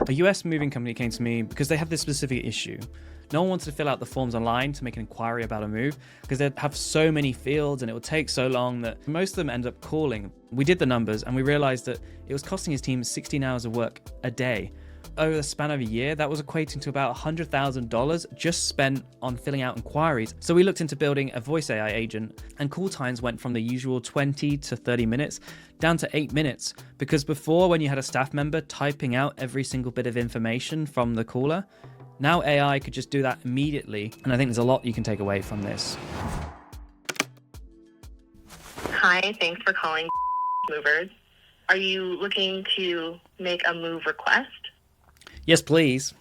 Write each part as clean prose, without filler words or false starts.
A US moving company came to me because they have this specific issue. No one wanted to fill out the forms online to make an inquiry about a move because they'd have so many fields and it would take so long that most of them end up calling. We did the numbers and we realized that it was costing his team 16 hours of work a day. Over the span of a year, that was equating to about $100,000 just spent on filling out inquiries. So we looked into building a voice AI agent, and call times went from the usual 20 to 30 minutes down to 8 minutes. Because before, when you had a staff member typing out every single bit of information from the caller, now AI could just do that immediately. And I think there's a lot you can take away from this. Hi, thanks for calling Movers. Are you looking to make a move request? Yes, please.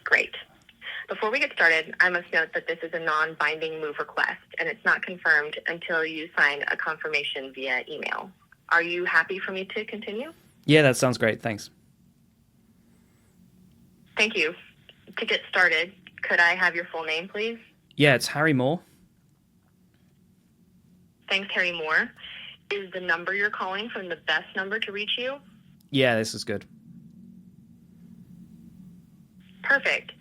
Great. Before we get started, I must note that this is a non-binding move request, and it's not confirmed until you sign a confirmation via email. Are you happy for me to continue? Yeah, that sounds great. Thanks. Thank you. To get started, could I have your full name, please? Yeah, it's Harry Moore. Thanks, Harry Moore. Is the number you're calling from the best number to reach you? Yeah, this is good. Perfect.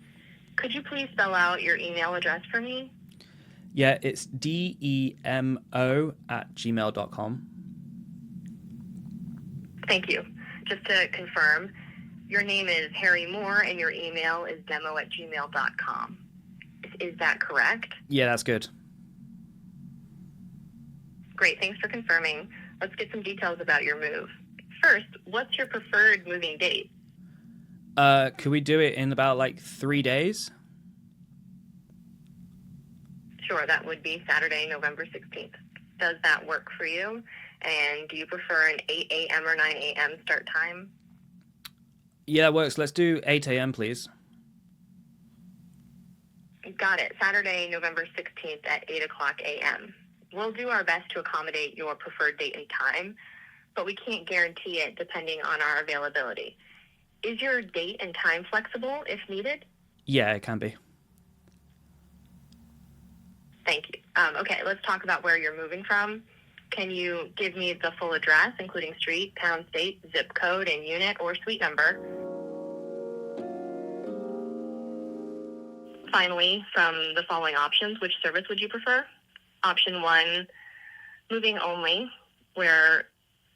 Could you please spell out your email address for me? Yeah, it's demo@gmail.com. Thank you. Just to confirm, your name is Harry Moore and your email is demo@gmail.com. Is that correct? Yeah, that's good. Great, thanks for confirming. Let's get some details about your move. First, what's your preferred moving date? Could we do it in about 3 days? Sure, that would be Saturday, November 16th. Does that work for you? And do you prefer an 8 a.m. or 9 a.m. start time? Yeah, that works. Let's do 8 a.m., please. Got it. Saturday, November 16th at 8 o'clock a.m. We'll do our best to accommodate your preferred date and time, but we can't guarantee it depending on our availability. Is your date and time flexible if needed? Yeah, it can be. Thank you. Okay, let's talk about where you're moving from. Can you give me the full address, including street, town, state, zip code, and unit or suite number? Finally, from the following options, which service would you prefer? Option 1, moving only, where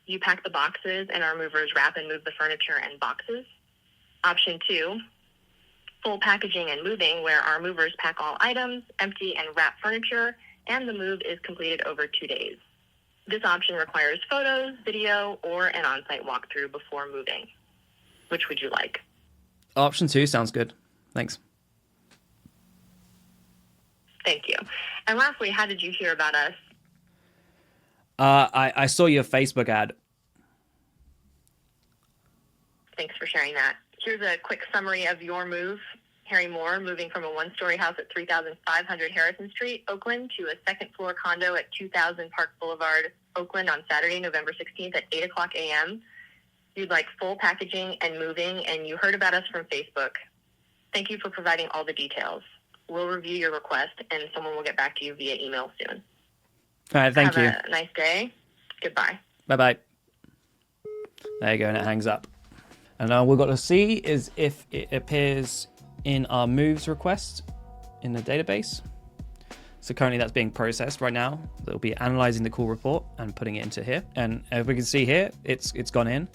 you pack the boxes and our movers wrap and move the furniture and boxes. Option 2, full packaging and moving, where our movers pack all items, empty and wrap furniture, and the move is completed over 2 days. This option requires photos, video, or an on-site walkthrough before moving. Which would you like? Option 2 sounds good. Thanks. Thank you. And lastly, how did you hear about us? I saw your Facebook ad. Thanks for sharing that. Here's a quick summary of your move. Harry Moore moving from a one-story house at 3500 Harrison Street, Oakland, to a second-floor condo at 2000 Park Boulevard, Oakland, on Saturday, November 16th at 8 o'clock a.m. You'd like full packaging and moving, and you heard about us from Facebook. Thank you for providing all the details. We'll review your request, and someone will get back to you via email soon. All right, thank you. Have a nice day. Goodbye. Bye-bye. There you go, and it hangs up. And now we've got to see is if it appears in our moves request in the database. So currently that's being processed right now. They'll be analyzing the call report and putting it into here. And as we can see here, it's gone in.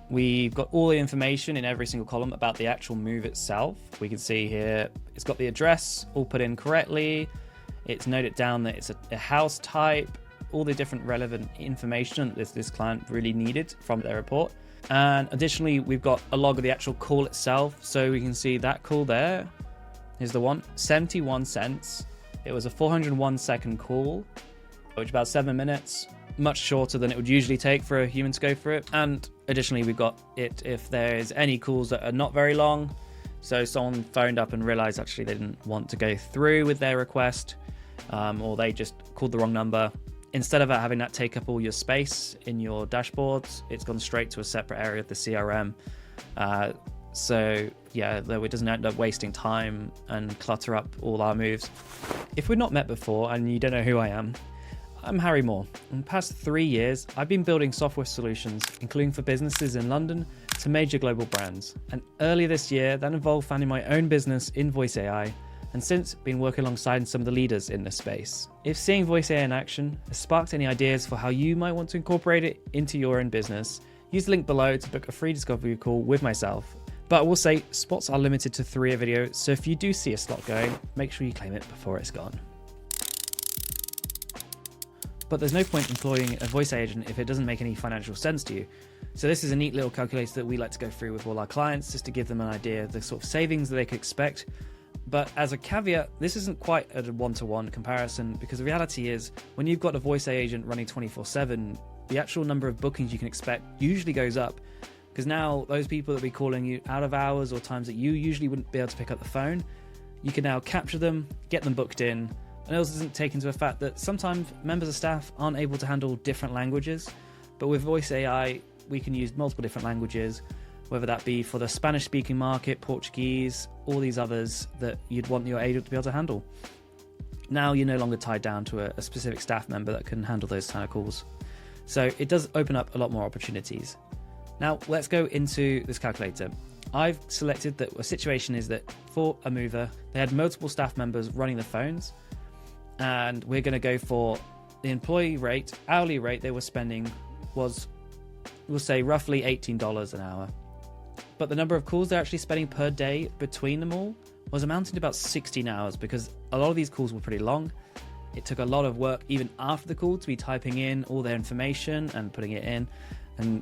We've got all the information in every single column about the actual move itself. We can see here, it's got the address all put in correctly. It's noted down that it's a house type, all the different relevant information that this client really needed from their report. And additionally, we've got a log of the actual call itself. So we can see that call there. Here's the one, 71 cents. It was a 401 second call, which is about 7 minutes, much shorter than it would usually take for a human to go through it. And additionally, we've got it if there's any calls that are not very long. So someone phoned up and realized actually they didn't want to go through with their request, or they just called the wrong number. Instead of having that take up all your space in your dashboards, it's gone straight to a separate area of the CRM. So yeah, though it doesn't end up wasting time and clutter up all our moves. If we're not met before and you don't know who I am, I'm Harry Moore. In the past 3 years, I've been building software solutions, including for businesses in London to major global brands. And earlier this year, that involved founding my own business in Voice AI, and since been working alongside some of the leaders in this space. If seeing Voice AI in action has sparked any ideas for how you might want to incorporate it into your own business, use the link below to book a free discovery call with myself. But I will say, spots are limited to 3 a video, so if you do see a slot going, make sure you claim it before it's gone. But there's no point employing a voice agent if it doesn't make any financial sense to you. So this is a neat little calculator that we like to go through with all our clients just to give them an idea of the sort of savings that they could expect. But as a caveat, this isn't quite a one-to-one comparison, because the reality is when you've got a voice agent running 24/7, the actual number of bookings you can expect usually goes up, because now those people that will be calling you out of hours or times that you usually wouldn't be able to pick up the phone, you can now capture them, get them booked in. And it also doesn't take into the fact that sometimes members of staff aren't able to handle different languages, but with Voice AI, we can use multiple different languages, whether that be for the Spanish-speaking market, Portuguese, all these others that you'd want your agent to be able to handle. Now you're no longer tied down to a specific staff member that can handle those kind of calls. So it does open up a lot more opportunities. Now let's go into this calculator. I've selected that a situation is that for a mover, they had multiple staff members running the phones, and we're going to go for the employee rate, hourly rate they were spending was, we'll say, roughly $18 an hour. But the number of calls they're actually spending per day between them all was amounting to about 16 hours, because a lot of these calls were pretty long. It took a lot of work even after the call to be typing in all their information and putting it in and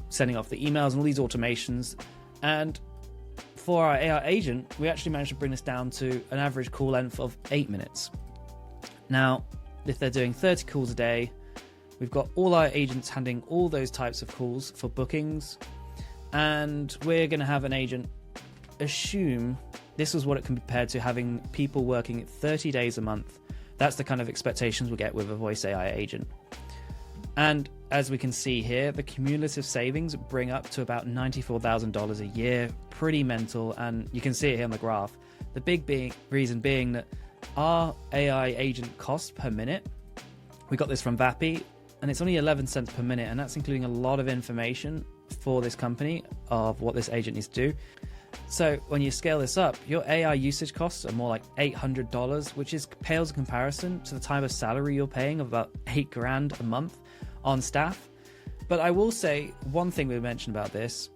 sending off the emails and all these automations. And for our AI agent, we actually managed to bring this down to an average call length of 8 minutes. Now, if they're doing 30 calls a day, we've got all our agents handling all those types of calls for bookings, and we're going to have an agent assume this is what it compared to having people working 30 days a month. That's the kind of expectations we'll get with a Voice AI agent. And as we can see here, the cumulative savings bring up to about $94,000 a year. Pretty mental, and you can see it here on the graph. The big reason being that our AI agent cost per minute, we got this from Vappy, and it's only 11 cents per minute, and that's including a lot of information for this company of what this agent needs to do. So when you scale this up, your AI usage costs are more like $800, which pales in comparison to the type of salary you're paying of about $8,000 a month on staff. But I will say one thing we mentioned about this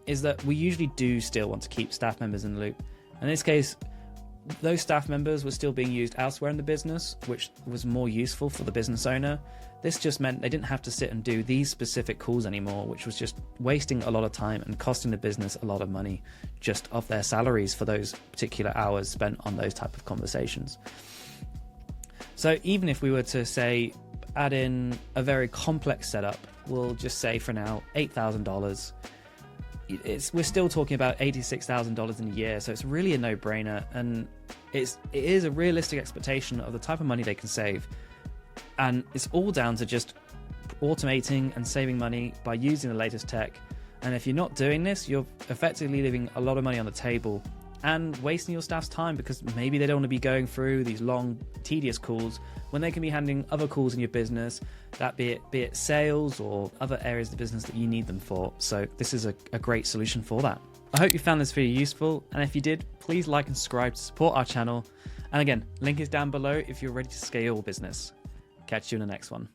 is that we usually do still want to keep staff members in the loop. In this case, those staff members were still being used elsewhere in the business, which was more useful for the business owner. This just meant they didn't have to sit and do these specific calls anymore, which was just wasting a lot of time and costing the business a lot of money just of their salaries for those particular hours spent on those type of conversations. So even if we were to say add in a very complex setup, we'll just say for now $8,000. We're still talking about $86,000 in a year, so it's really a no-brainer, and it is a realistic expectation of the type of money they can save. And it's all down to just automating and saving money by using the latest tech. And if you're not doing this, you're effectively leaving a lot of money on the table and wasting your staff's time, because maybe they don't want to be going through these long, tedious calls when they can be handling other calls in your business, that be it sales or other areas of the business that you need them for. So this is a great solution for that. I hope you found this video useful, and if you did, please like and subscribe to support our channel. And again, link is down below if you're ready to scale your business. Catch you in the next one.